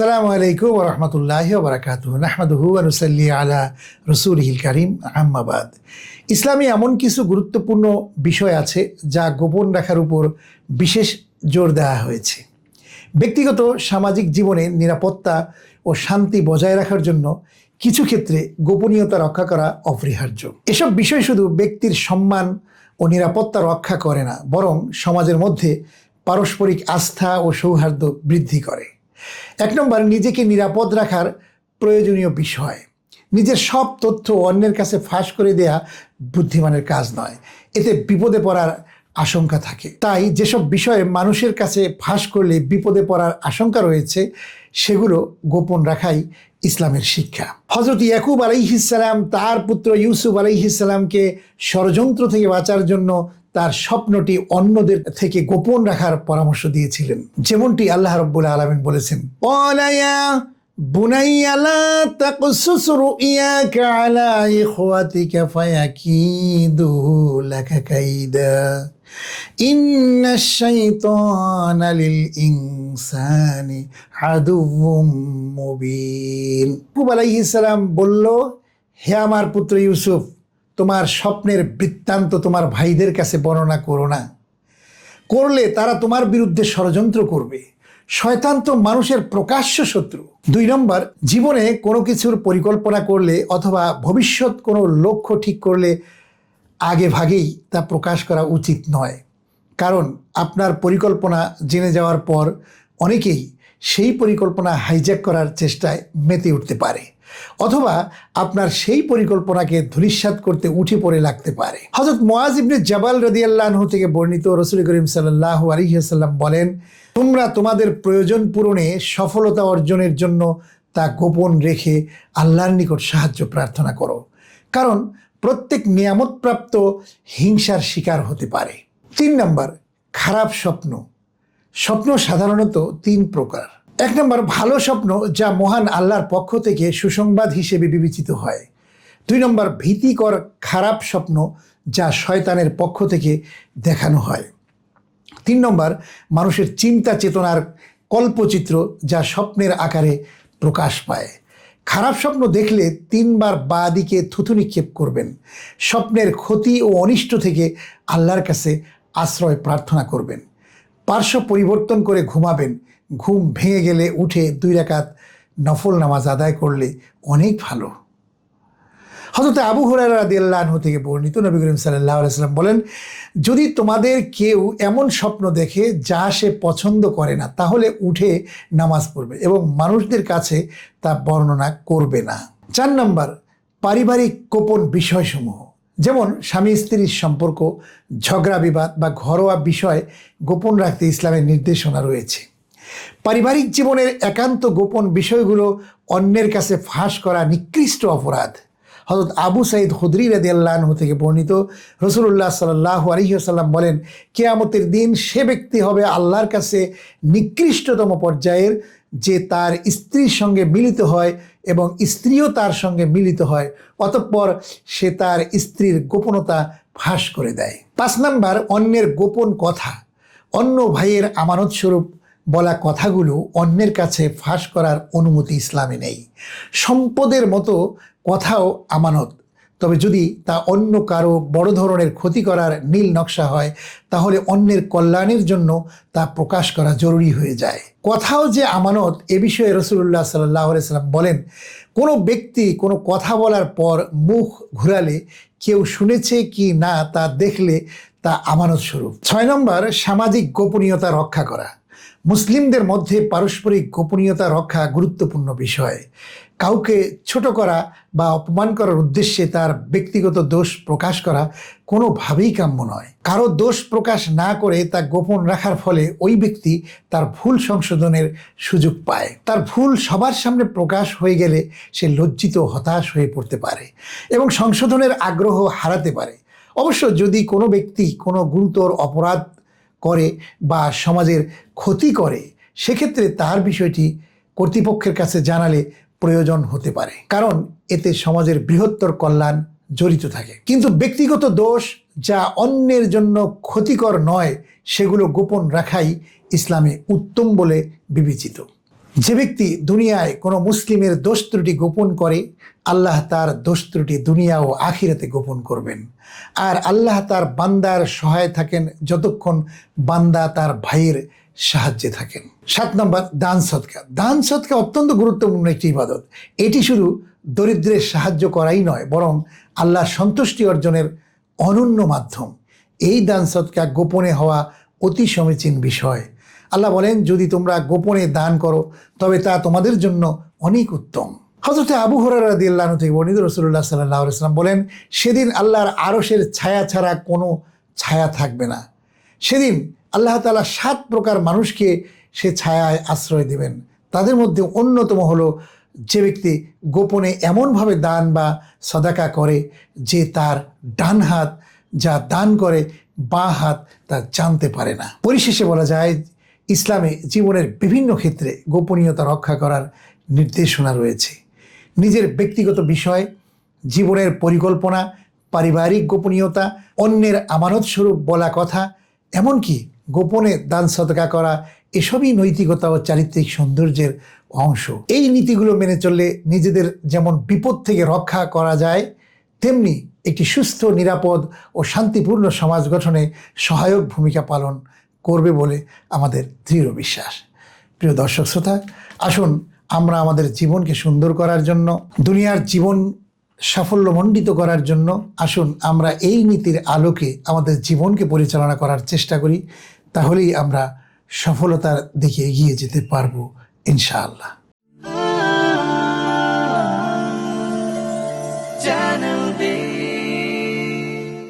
আসসালামু আলাইকুম ওয়া রাহমাতুল্লাহি ওয়া বারাকাতুহু নাহমাদুহু ওয়া নুসাল্লি আলা রাসূলিহিল কারীম আম্মা বাদ। ইসলামে এমন কিছু গুরুত্বপূর্ণ বিষয় আছে যা গোপন রাখার উপর বিশেষ জোর দেওয়া হয়েছে। ব্যক্তিগত সামাজিক জীবনে নিরাপত্তা ও শান্তি বজায় রাখার জন্য কিছু ক্ষেত্রে গোপনীয়তা রক্ষা করা অপরিহার্য। এসব বিষয় শুধু ব্যক্তির সম্মান ও নিরাপত্তা রক্ষা করে না, বরং সমাজের মধ্যে পারস্পরিক আস্থা ও সৌহার্দ্য বৃদ্ধি করে। 1 নম্বর, নিজেকে নিরাপদ রাখার প্রয়োজনীয় বিষয়। নিজের সব তথ্য অন্যের কাছে ফাঁস করে দেয়া বুদ্ধিমানের কাজ নয়, এতে বিপদে পড়ার আশঙ্কা থাকে। তাই যেসব বিষয়ে মানুষের কাছে ফাঁস করলে বিপদে পড়ার আশঙ্কা রয়েছে সেগুলো গোপন রাখাই ইসলামের শিক্ষা। হযরত ইয়াকুব আলাইহিসসালাম তার পুত্র ইউসুফ আলাইহিসসালামকে ষড়যন্ত্র থেকে বাঁচার জন্য তার স্বপ্নটি অন্যদের থেকে গোপন রাখার পরামর্শ দিয়েছিলেন, যেমনটি আল্লাহ রাব্বুল আলামিন বলেছেন, ক্বালা ইয়া বুনাইয়া লা তাকসুস রুইয়াকা আলা ইখওয়াতিকা ফায়াকিদু লাকা কাইদা ইন্নাশ শাইতানা লিল ইনসানি আদুউম মুবিন। ইয়াকুব আলাইহিস সালাম বলল, হে আমার পুত্র ইউসুফ, তোমার স্বপ্নের বৃত্তান্ত তোমার ভাইদের কাছে বর্ণনা করো না, করলে তারা তোমার বিরুদ্ধে ষড়যন্ত্র করবে। শয়তান তো মানুষের প্রকাশ্য শত্রু। 2 নম্বর, জীবনে কোনো কিছুর পরিকল্পনা করলে অথবা ভবিষ্যৎ কোনো লক্ষ্য ঠিক করলে আগে ভাগেই তা প্রকাশ করা উচিত নয়, কারণ আপনার পরিকল্পনা জেনে যাওয়ার পর অনেকেই সেই পরিকল্পনা হাইজ্যাক করার চেষ্টায় মেতে উঠতে পারে, অথবা আপনার সেই পরিকল্পনাকে ধূলিসাৎ করতে উঠে পড়ে লাগতে পারে। হযরত মুআজ ইবনে জাবাল রাদিয়াল্লাহু আনহু থেকে বর্ণিত, রাসূল করিম সাল্লাল্লাহু আলাইহি ওয়াসাল্লাম বলেন, তোমরা তোমাদের প্রয়োজন পূরণে সফলতা অর্জনের জন্য তা গোপন রেখে আল্লাহর নিকট সাহায্য প্রার্থনা করো, কারণ প্রত্যেক নিয়ামতপ্রাপ্ত হিংসার শিকার হতে পারে। 3 নম্বর, খারাপ স্বপ্ন। স্বপ্ন সাধারণত 3 প্রকার। 1 নম্বর, ভালো স্বপ্ন যা মহান আল্লাহর পক্ষ থেকে সুসংবাদ হিসেবে বিবেচিত হয়। 2 নম্বর, ভীতিকর খারাপ স্বপ্ন যা শয়তানের পক্ষ থেকে দেখানো হয়। 3 নম্বর, মানুষের চিন্তা চেতনার কল্পচিত্র যা স্বপ্নের আকারে প্রকাশ পায়। খারাপ স্বপ্ন দেখলে 3 বার বাঁ দিকে থুথু নিক্ষেপ করবেন। স্বপ্নের ক্ষতি ও অনিষ্ট থেকে আল্লাহর কাছে আশ্রয় প্রার্থনা করবেন। পার্শ্ব পরিবর্তন করে ঘুমাবেন। ঘুম ভেঙে গেলে উঠে 2 রাকাত নফল নামাজ আদায় করলে অনেক ভালো। হযরত আবু হুরায়রা রাদিয়াল্লাহু আনহু থেকে বর্ণিত, নবী করিম সাল্লাল্লাহু আলাইহি ওয়াসাল্লাম বলেন, যদি তোমাদের কেউ এমন স্বপ্ন দেখে যা সে পছন্দ করে না, তাহলে উঠে নামাজ পড়বে এবং মানুষদের কাছে তা বর্ণনা করবে না। 4 নম্বর, পারিবারিক গোপন বিষয়সমূহ, যেমন স্বামী স্ত্রীর সম্পর্ক, ঝগড়া বিবাদ বা ঘরোয়া বিষয় গোপন রাখতে ইসলামের নির্দেশনা রয়েছে। পারিবারিক জীবনের একান্ত গোপন বিষয়গুলো অন্যের কাছে ফাঁস করা নিকৃষ্ট অপরাধ। হযরত আবু সাঈদ খুদরি রাদিয়াল্লাহু আনহু থেকে বর্ণিত, রাসূলুল্লাহ সাল্লাল্লাহু আলাইহি ওয়াসাল্লাম বলেন, কিয়ামতের দিন সে ব্যক্তি হবে আল্লাহর কাছে নিকৃষ্টতম পর্যায়ের, যে তার স্ত্রীর সঙ্গে মিলিত হয় এবং স্ত্রীও তার সঙ্গে মিলিত হয়, অতঃপর সে তার স্ত্রীর গোপনতা ফাঁস করে দেয়। 5 নম্বর, অন্যের গোপন কথা। অন্য ভাইয়ের আমানত স্বরূপ বলা কথাগুলো অন্যের কাছে ফাঁস করার অনুমতি ইসলামে নেই। সম্পদের মতো কথাও আমানত, তবে যদি তা অন্য কারো বড় ধরনের ক্ষতি করার নীল নকশা হয়, তাহলে অন্যের কল্যাণের জন্য তা প্রকাশ করা জরুরি হয়ে যায়। কথাও যে আমানত, এ বিষয়ে রাসূলুল্লাহ সাল্লাল্লাহু আলাইহি ওয়াসাল্লাম বলেন, কোনো ব্যক্তি কোনো কথা বলার পর মুখ ঘুরালে কেউ শুনেছে কি না তা দেখলে তা আমানত স্বরূপ। 6 নম্বর, সামাজিক গোপনীয়তা রক্ষা করা। মুসলিমদের মধ্যে পারস্পরিক গোপনীয়তা রক্ষা গুরুত্বপূর্ণ বিষয়। কাউকে ছোট করা বা অপমান করার উদ্দেশ্যে তার ব্যক্তিগত দোষ প্রকাশ করা কোনোভাবেই কাম্য নয়। কারো দোষ প্রকাশ না করে তা গোপন রাখার ফলে ওই ব্যক্তি তার ভুল সংশোধনের সুযোগ পায়। তার ভুল সবার সামনে প্রকাশ হয়ে গেলে সে লজ্জিত হতাশ হয়ে পড়তে পারে এবং সংশোধনের আগ্রহ হারাতে পারে। অবশ্য যদি কোনো ব্যক্তি কোনো গুরুতর অপরাধ করে বা সমাজের ক্ষতি করে, সেক্ষেত্রে তার বিষয়টি কর্তৃপক্ষের কাছে জানালে প্রয়োজন হতে পারে, কারণ এতে সমাজের বৃহত্তর কল্যাণ জড়িত থাকে। কিন্তু ব্যক্তিগত দোষ যা অন্যের জন্য ক্ষতিকর নয়, সেগুলো গোপন রাখাই ইসলামে উত্তম বলে বিবেচিত। যে ব্যক্তি দুনিয়ায় কোনো মুসলিমের দোষ ত্রুটি গোপন করে, আল্লাহ তার দোষ ত্রুটি দুনিয়া ও আখিরাতে গোপন করবেন। আর আল্লাহ তার বান্দার সহায় থাকেন যতক্ষণ বান্দা তার ভাইয়ের সাহায্যে থাকেন। 7 নম্বর, দান সদকা। দান সদকা অত্যন্ত গুরুত্বপূর্ণ একটি ইবাদত। এটি শুধু দরিদ্রের সাহায্য করাই নয়, বরং আল্লাহর সন্তুষ্টি অর্জনের অনন্য মাধ্যম। এই দান সদকা গোপনে হওয়া অতি সমীচীন বিষয়। আল্লাহ বলেন, যদি তোমরা গোপনে দান করো তবে তা তোমাদের জন্য অনেক উত্তম। হযরত আবু হুরায়রা রাদিয়াল্লাহু আনহু থেকে বর্ণিত, রাসূলুল্লাহ সাল্লাল্লাহু আলাইহি ওয়াসাল্লাম বলেন, সেদিন আল্লাহর আরশের ছায়া ছাড়া কোনো ছায়া থাকবে না। সেদিন আল্লাহ তাআলা 7 প্রকার মানুষকে সে ছায়ায় আশ্রয় দেবেন। তাদের মধ্যে অন্যতম হলো যে ব্যক্তি গোপনে এমনভাবে দান বা সদাকা করে যে তার ডান হাত যা দান করে বাঁ হাত তা জানতে পারে না। পরিশেষে বলা যায়, ইসলামে জীবনের বিভিন্ন ক্ষেত্রে গোপনীয়তা রক্ষা করার নির্দেশনা রয়েছে। নিজের ব্যক্তিগত বিষয়, জীবনের পরিকল্পনা, পারিবারিক গোপনীয়তা, অন্যের আমানত স্বরূপ বলা কথা, এমনকি গোপনে দান সদকা করা, এসবই নৈতিকতা ও চারিত্রিক সৌন্দর্যের অংশ। এই নীতিগুলো মেনে চললে নিজেদের যেমন বিপদ থেকে রক্ষা করা যায়, তেমনি একটি সুস্থ, নিরাপদ ও শান্তিপূর্ণ সমাজ গঠনে সহায়ক ভূমিকা পালন করবে বলে আমাদের দৃঢ় বিশ্বাস। প্রিয় দর্শক শ্রোতা, আসুন আমরা আমাদের জীবনকে সুন্দর করার জন্য, দুনিয়ার জীবন সাফল্যমণ্ডিত করার জন্য আসুন আমরা এই নীতির আলোকে আমাদের জীবনকে পরিচালনা করার চেষ্টা করি। তাহলেই আমরা সফলতার দিকে এগিয়ে যেতে পারবো ইনশাআল্লাহ।